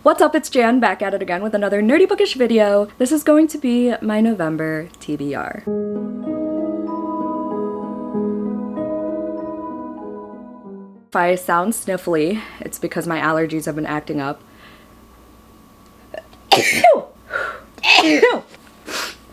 What's up, it's Jan, back at it again with another nerdy bookish video. This is going to be my November TBR. If I sound sniffly, it's because my allergies have been acting up.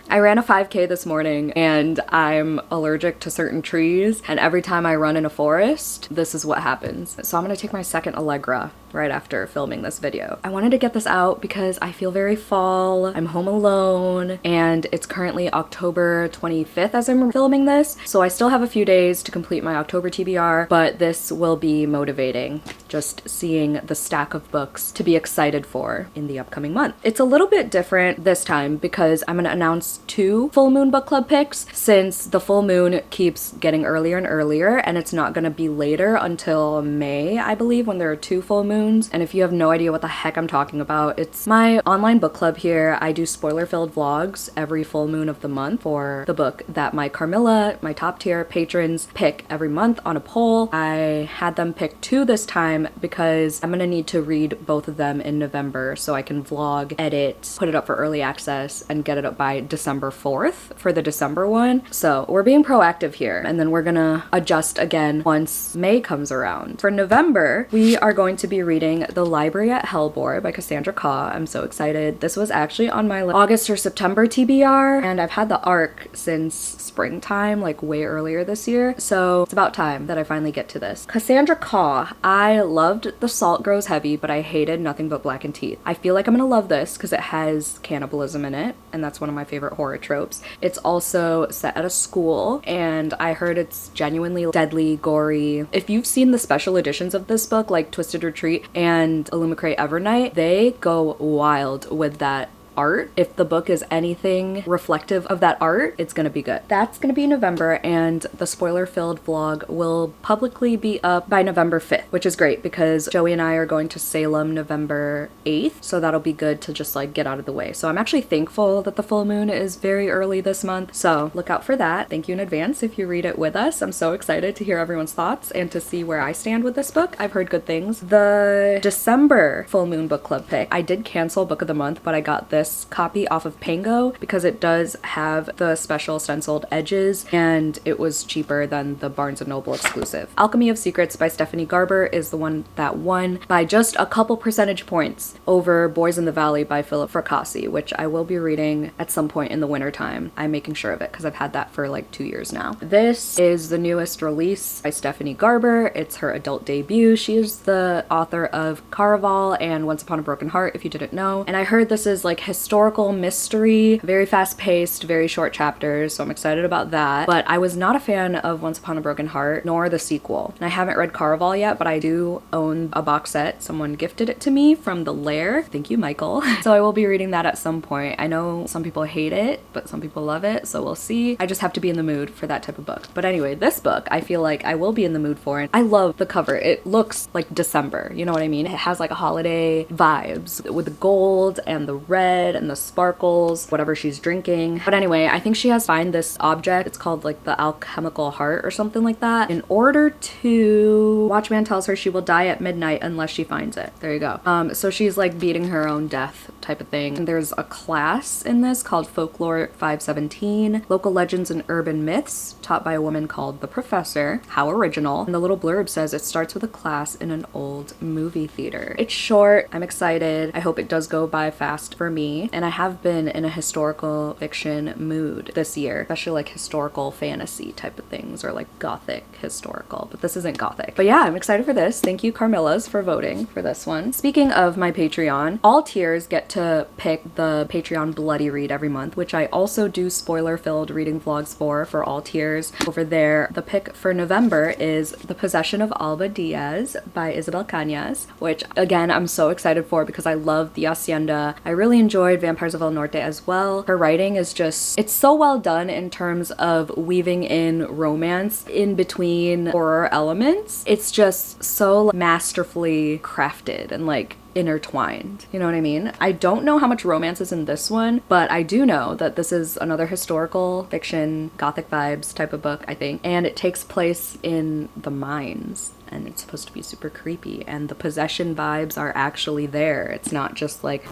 I ran a 5K this morning and I'm allergic to certain trees, and every time I run in a forest, this is what happens. So I'm gonna take my second Allegra right after filming this video. I wanted to get this out because I feel very fall. I'm home alone and it's currently October 25th as I'm filming this. So I still have a few days to complete my October TBR, but this will be motivating, just seeing the stack of books to be excited for in the upcoming month. It's a little bit different this time because I'm gonna announce 2 full moon book club picks, since the full moon keeps getting earlier and earlier and it's not gonna be later until May, I believe, when there are 2 full moons. And if you have no idea what the heck I'm talking about, it's my online book club here. I do spoiler-filled vlogs every full moon of the month for the book that my Carmilla, my top tier patrons, pick every month on a poll. I had them pick 2 this time because I'm gonna need to read both of them in November so I can vlog, edit, put it up for early access, and get it up by December 4th for the December one. So we're being proactive here, and then we're gonna adjust again once May comes around. For November, we are going to be reading The Library at Hellbore by Cassandra Khaw. I'm so excited. This was actually on my August or September TBR, and I've had the arc since springtime, like way earlier this year, so it's about time that I finally get to this. Cassandra Khaw, I loved The Salt Grows Heavy, but I hated Nothing But Blackened Teeth. I feel like I'm gonna love this because it has cannibalism in it, and that's one of my favorite horror tropes. It's also set at a school, and I heard it's genuinely deadly, gory. If you've seen the special editions of this book, like Twisted Retreat and Illumicrate Evernight, they go wild with that art. If the book is anything reflective of that art, it's gonna be good. That's gonna be November, and the spoiler-filled vlog will publicly be up by November 5th, which is great because Joey and I are going to Salem November 8th, so that'll be good to just like get out of the way. So I'm actually thankful that the full moon is very early this month, so look out for that. Thank you in advance if you read it with us. I'm so excited to hear everyone's thoughts and to see where I stand with this book. I've heard good things. The December full moon book club pick, I did cancel book of the month, but I got this copy off of Pango because it does have the special stenciled edges and it was cheaper than the Barnes & Noble exclusive. Alchemy of Secrets by Stephanie Garber is the one that won by just a couple percentage points over Boys in the Valley by Philip Fracassi, which I will be reading at some point in the winter time. I'm making sure of it because I've had that for like 2 years now. This is the newest release by Stephanie Garber. It's her adult debut. She is the author of Caraval and Once Upon a Broken Heart, if you didn't know. And I heard this is like historical mystery, very fast-paced, very short chapters, so I'm excited about that. But I was not a fan of Once Upon a Broken Heart, nor the sequel. And I haven't read Caraval yet, but I do own a box set. Someone gifted it to me from The Lair. Thank you, Michael. So I will be reading that at some point. I know some people hate it, but some people love it, so we'll see. I just have to be in the mood for that type of book. But anyway, this book, I feel like I will be in the mood for it. I love the cover. It looks like December, you know what I mean? It has like a holiday vibes with the gold and the red and the sparkles, whatever she's drinking. But anyway, I think she has to find this object. It's called like the alchemical heart or something like that, in order to, Watchman tells her she will die at midnight unless she finds it. There you go. So she's like beating her own death type of thing. And there's a class in this called Folklore 517, Local Legends and Urban Myths, taught by a woman called The Professor. How original. And the little blurb says it starts with a class in an old movie theater. It's short. I'm excited. I hope it does go by fast for me. And I have been in a historical fiction mood this year, especially like historical fantasy type of things, or like gothic historical, but this isn't gothic. But yeah, I'm excited for this. Thank you, Carmillas, for voting for this one. Speaking of my Patreon, all tiers get to pick the Patreon bloody read every month, which I also do spoiler-filled reading vlogs for all tiers over there. The pick for November is The Possession of Alba Diaz by Isabel Cañas, which again, I'm so excited for because I love The Hacienda. I really enjoyed Vampires of El Norte as well. Her writing is just, it's so well done in terms of weaving in romance in between horror elements. It's just so masterfully crafted and like intertwined. You know what I mean? I don't know how much romance is in this one, but I do know that this is another historical fiction, gothic vibes type of book, I think, and it takes place in the mines and it's supposed to be super creepy, and the possession vibes are actually there. It's not just like,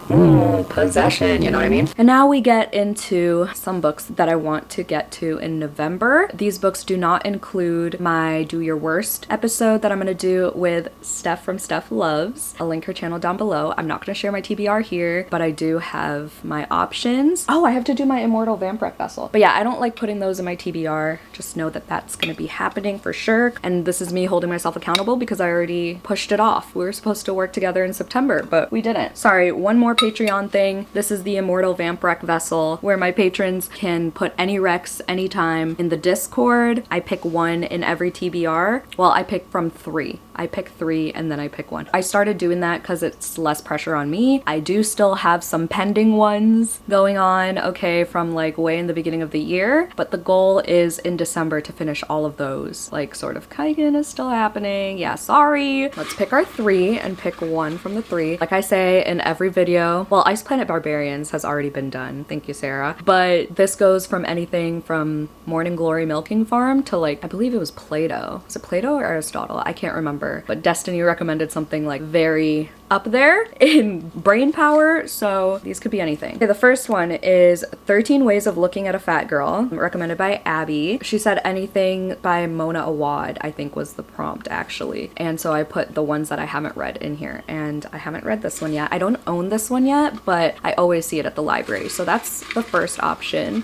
possession, you know what I mean? And now we get into some books that I want to get to in November. These books do not include my Do Your Worst episode that I'm gonna do with Steph from Steph Loves. I'll link her channel down below. I'm not gonna share my TBR here, but I do have my options. Oh, I have to do my Immortal Vampire Vessel. But yeah, I don't like putting those in my TBR. Just know that that's gonna be happening for sure. And this is me holding myself accountable because I already pushed it off. We were supposed to work together in September, but we didn't. Sorry, one more Patreon thing. This is the Immortal Vampire Vessel where my patrons can put any recs anytime in the Discord. I pick one in every TBR. Well, I pick from 3. I pick 3 and then I pick 1. I started doing that because it's less pressure on me. I do still have some pending ones going on, okay, from like way in the beginning of the year, but the goal is in December to finish all of those. Like sort of Kaigen is still happening. Yeah, sorry. Let's pick our 3 and pick 1 from the 3. Like I say in every video, well, Ice Planet Barbarians has already been done. Thank you, Sarah. But this goes from anything from Morning Glory Milking Farm to like, I believe it was Plato. Was it Plato or Aristotle? I can't remember. But Destiny recommended something like very up there in brain power, so these could be anything. Okay, the first one is 13 Ways of Looking at a Fat Girl, recommended by Abby. She said anything by Mona Awad, I think was the prompt actually. And so I put the ones that I haven't read in here, and I haven't read this one yet. I don't own this one yet, but I always see it at the library. So that's the first option.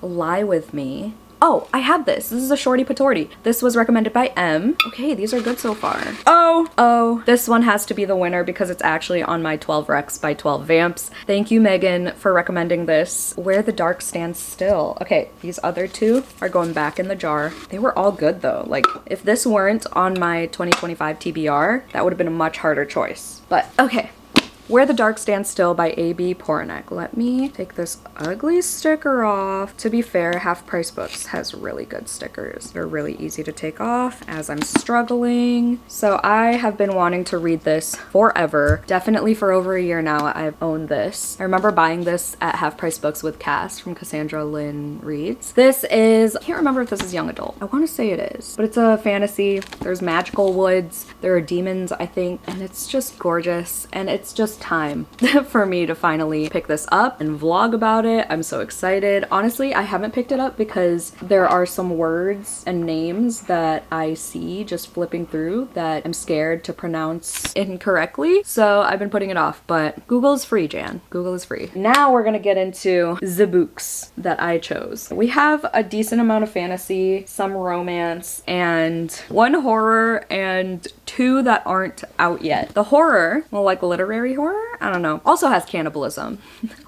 Lie With Me. Oh, I have this. This is a Shorty Patorti. This was recommended by M. Okay, these are good so far. Oh, this one has to be the winner because it's actually on my 12 Recs by 12 Vamps. Thank you, Megan, for recommending this. Where the Dark Stands Still. Okay, these other 2 are going back in the jar. They were all good though. Like, if this weren't on my 2025 TBR, that would have been a much harder choice. But okay. Where the Dark Stands Still by A.B. Poranek. Let me take this ugly sticker off. To be fair, Half Price Books has really good stickers. They're really easy to take off as I'm struggling. So I have been wanting to read this forever. Definitely for over a year now I've owned this. I remember buying this at Half Price Books with Cass from Cassandra Lynn Reads. This is, I can't remember if this is young adult. I want to say it is, but it's a fantasy. There's magical woods. There are demons, I think, and it's just gorgeous. And it's just time for me to finally pick this up and vlog about it. I'm so excited. Honestly, I haven't picked it up because there are some words and names that I see just flipping through that I'm scared to pronounce incorrectly. So I've been putting it off, but Google is free, Jan. Google is free. Now we're gonna get into the books that I chose. We have a decent amount of fantasy, some romance, and 1 horror and 2 that aren't out yet. The horror, well, like literary horror? I don't know. Also has cannibalism.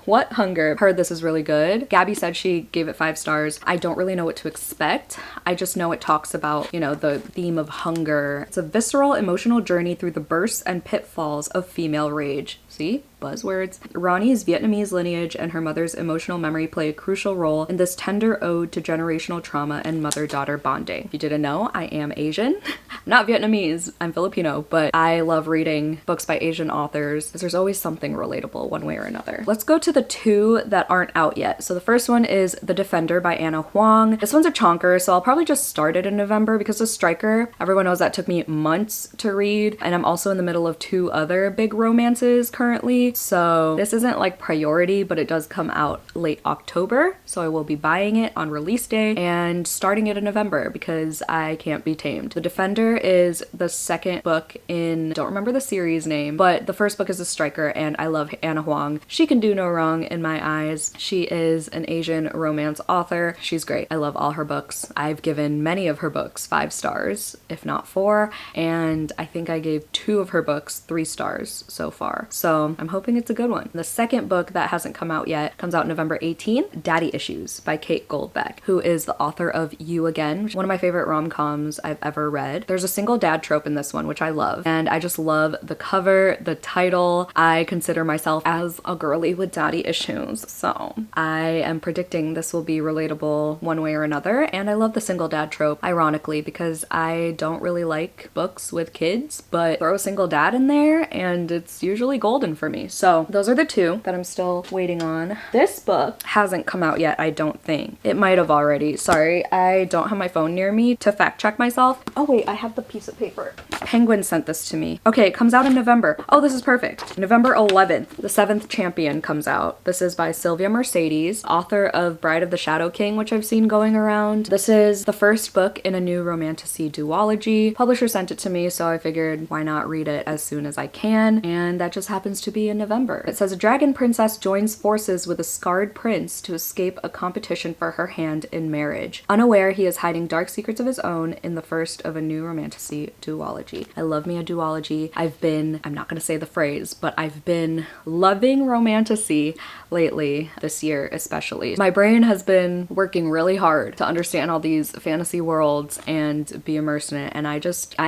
What Hunger? Heard this is really good. Gabby said she gave it 5 stars. I don't really know what to expect. I just know it talks about, you know, the theme of hunger. It's a visceral emotional journey through the bursts and pitfalls of female rage. See? Buzzwords. Ronnie's Vietnamese lineage and her mother's emotional memory play a crucial role in this tender ode to generational trauma and mother-daughter bonding. If you didn't know, I am Asian. I'm not Vietnamese, I'm Filipino, but I love reading books by Asian authors because there's always something relatable one way or another. Let's go to the 2 that aren't out yet. So the first one is The Defender by Anna Huang. This one's a chonker, so I'll probably just start it in November because The Striker, everyone knows that took me months to read, and I'm also in the middle of 2 other big romances currently. So this isn't like priority, but it does come out late October. So I will be buying it on release day and starting it in November because I can't be tamed. The Defender is the second book in, don't remember the series name, but the first book is The Striker, and I love Anna Huang. She can do no wrong in my eyes. She is an Asian romance author. She's great. I love all her books. I've given many of her books 5 stars, if not 4, and I think I gave 2 of her books 3 stars so far. So I'm hoping it's a good one. The second book that hasn't come out yet comes out November 18th, Daddy Issues by Kate Goldbeck, who is the author of You Again, one of my favorite rom-coms I've ever read. There's a single dad trope in this one, which I love, and I just love the cover, the title, well. I consider myself as a girly with daddy issues, so I am predicting this will be relatable one way or another. And I love the single dad trope, ironically, because I don't really like books with kids, but throw a single dad in there and it's usually golden for me. So those are the two that I'm still waiting on. This book hasn't come out yet, I don't think. It might have already. Sorry, I don't have my phone near me to fact check myself. Oh wait, I have the piece of paper. Penguin sent this to me. Okay, it comes out in November. Oh, this is perfect. November 11th, The Seventh Champion comes out. This is by Sylvia Mercedes, author of Bride of the Shadow King, which I've seen going around. This is the first book in a new romantasy duology. Publisher sent it to me, so I figured why not read it as soon as I can, and that just happens to be in November. It says a dragon princess joins forces with a scarred prince to escape a competition for her hand in marriage. Unaware, he is hiding dark secrets of his own in the first of a new romantasy duology. I love me a duology. I'm not gonna say the phrase, but I've been loving romantasy lately, this year especially. My brain has been working really hard to understand all these fantasy worlds and be immersed in it, and I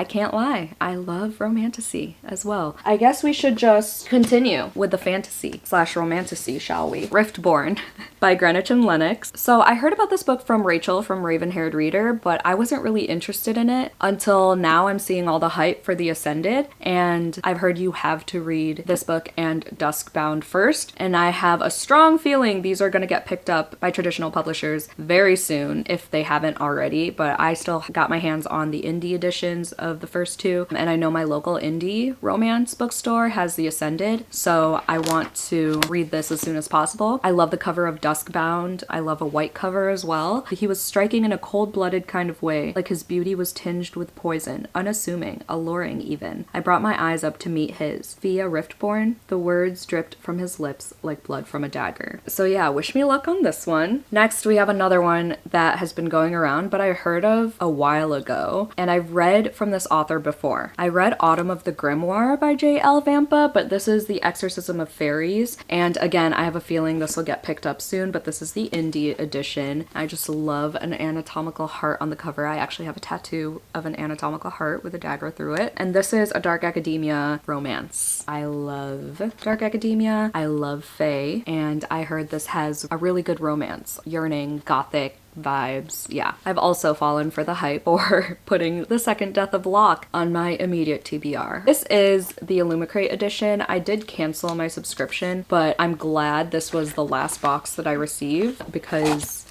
can't lie. I love romantasy as well. I guess we should just continue with the fantasy slash romantasy, shall we? Riftborn by Greenwich and Lennox. So I heard about this book from Rachel from Raven-Haired Reader, but I wasn't really interested in it until now. I'm seeing all the hype for The Ascended, and I've heard you have to read this book and Duskbound first, and I have a strong feeling these are going to get picked up by traditional publishers very soon if they haven't already, but I still got my hands on the indie editions of the first two, and I know my local indie romance bookstore has The Ascended, so I want to read this as soon as possible. I love the cover of Duskbound. I love a white cover as well. He was striking in a cold-blooded kind of way, like his beauty was tinged with poison, unassuming, alluring even. I brought my eyes up to meet his. Via Riftborn, the words dripped from his lips like blood from a dagger. So yeah, wish me luck on this one. Next, we have another one that has been going around, but I heard of a while ago, and I've read from this author before. I read Autumn of the Grimoire by J.L. Vampa, but this is The Exorcism of Fairies, and again, I have a feeling this will get picked up soon, but this is the indie edition. I just love an anatomical heart on the cover. I actually have a tattoo of an anatomical heart with a dagger through it, and this is a dark academia romance. I love dark academia. I love fae, and I heard this has a really good romance, yearning, gothic vibes. Yeah, I've also fallen for the hype for putting The Second Death of Locke on my immediate TBR. This is the Illumicrate edition. I did cancel my subscription, but I'm glad this was the last box that I received because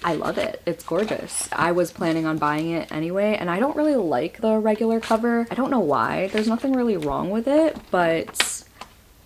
I love it. It's gorgeous. I was planning on buying it anyway, and I don't really like the regular cover. I don't know why. There's nothing really wrong with it, but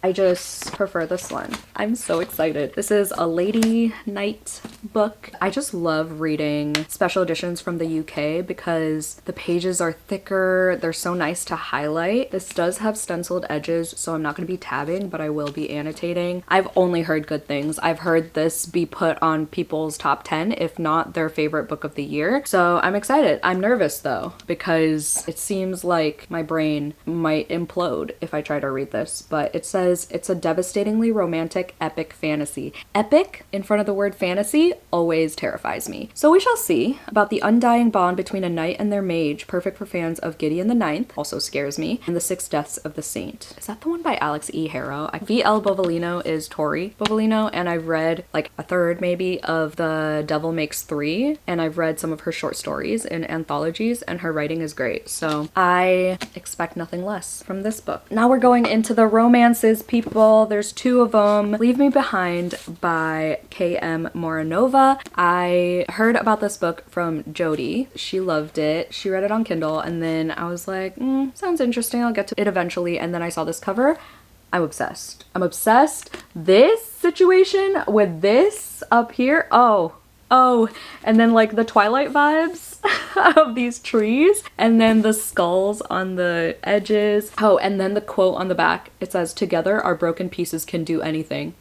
I just prefer this one. I'm so excited. This is a lady night book. I just love reading special editions from the UK because the pages are thicker. They're so nice to highlight. This does have stenciled edges, so I'm not going to be tabbing, but I will be annotating. I've only heard good things. I've heard this be put on people's top 10, if not their favorite book of the year. So I'm excited. I'm nervous though, because it seems like my brain might implode if I try to read this, but it says it's a devastatingly romantic epic fantasy. Epic in front of the word fantasy always terrifies me. So we shall see. About the undying bond between a knight and their mage, perfect for fans of Gideon the Ninth, also scares me, and the Six Deaths of the Saint. Is that the one by Alex E. Harrow? V.L. Bovalino is Tori Bovalino, and I've read like a third maybe of The Devil Makes Three, and I've read some of her short stories in anthologies, and her writing is great. So I expect nothing less from this book. Now we're going into the romances, people. There's two of them. Leave Me Behind by K.M. Moranova. I heard about this book from Jody. She loved it. She read it on Kindle, and then I was like, sounds interesting. I'll get to it eventually. And then I saw this cover. I'm obsessed. I'm obsessed. This situation with this up here. Oh, and then like the Twilight vibes of these trees, and then the skulls on the edges. Oh, and then the quote on the back, it says, "Together our broken pieces can do anything."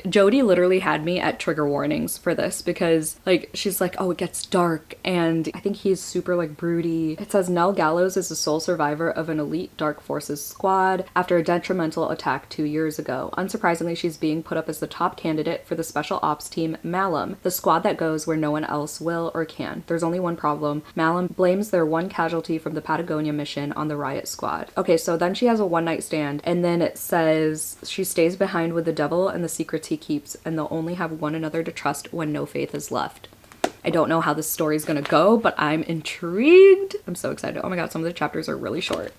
Jody literally had me at trigger warnings for this because like she's like, oh, it gets dark, and I think he's super like broody. It says Nell Gallows is the sole survivor of an elite dark forces squad after a detrimental attack 2 years ago. Unsurprisingly, she's being put up as the top candidate for the special ops team Malum, the squad that goes where no one else will or can. There's only one problem. Malum blames their one casualty from the Patagonia mission on the riot squad. Okay, so then she has a one night stand, and then it says she stays behind with the devil and the secrets he keeps, and they'll only have one another to trust when no faith is left. I don't know how this story is gonna go, but I'm intrigued. I'm so excited. Oh my god, some of the chapters are really short.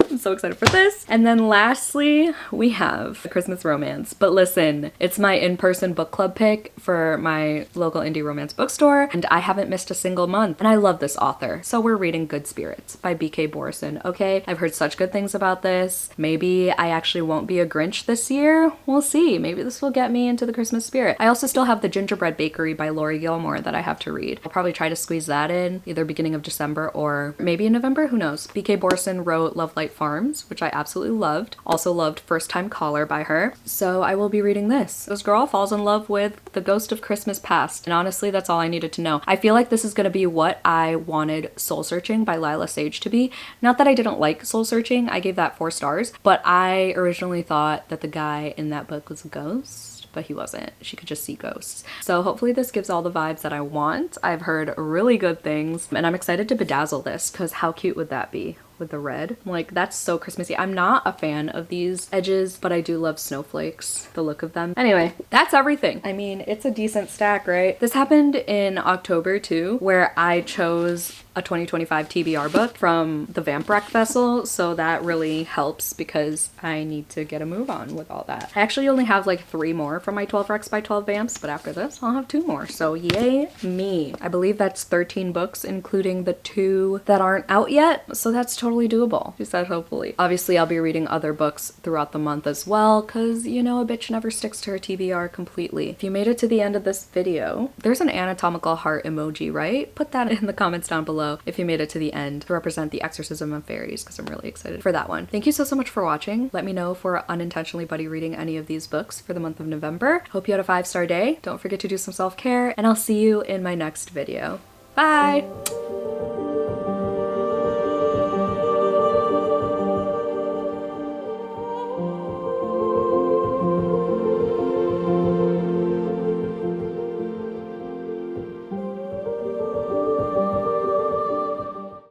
I'm so excited for this. And then lastly, we have a Christmas romance. But listen, it's my in-person book club pick for my local indie romance bookstore, and I haven't missed a single month. And I love this author. So we're reading Good Spirits by B.K. Borison, okay? I've heard such good things about this. Maybe I actually won't be a Grinch this year. We'll see. Maybe this will get me into the Christmas spirit. I also still have The Gingerbread Bakery by Laurie Gilmore that I have to read. I'll probably try to squeeze that in, either beginning of December or maybe in November, who knows? B.K. Borison wrote Love Light Farms, which I absolutely loved. Also loved First Time Caller by her. So I will be reading this. This girl falls in love with the ghost of Christmas past, and honestly, that's all I needed to know. I feel like this is going to be what I wanted Soul Searching by Lila Sage to be. Not that I didn't like Soul Searching, I gave that 4 stars, but I originally thought that the guy in that book was a ghost, but he wasn't. She could just see ghosts. So hopefully this gives all the vibes that I want. I've heard really good things, and I'm excited to bedazzle this because how cute would that be? With the red. Like, that's so Christmassy. I'm not a fan of these edges, but I do love snowflakes, the look of them. Anyway, that's everything. I mean, it's a decent stack, right? This happened in October too, where I chose a 2025 TBR book from the Vamp Wreck Vessel, so that really helps because I need to get a move on with all that. I actually only have like 3 more from my 12 Wrecks by 12 Vamps, but after this I'll have 2 more, so yay me. I believe that's 13 books, including the 2 that aren't out yet, so that's totally doable. She said hopefully. Obviously I'll be reading other books throughout the month as well, because you know a bitch never sticks to her TBR completely. If you made it to the end of this video, there's an anatomical heart emoji, right? Put that in the comments down below if you made it to the end to represent the exorcism of fairies, because I'm really excited for that one. Thank you so much for watching. Let me know if we're unintentionally buddy reading any of these books for the month of November. Hope you had a 5-star day. Don't forget to do some self-care, and I'll see you in my next video. Bye!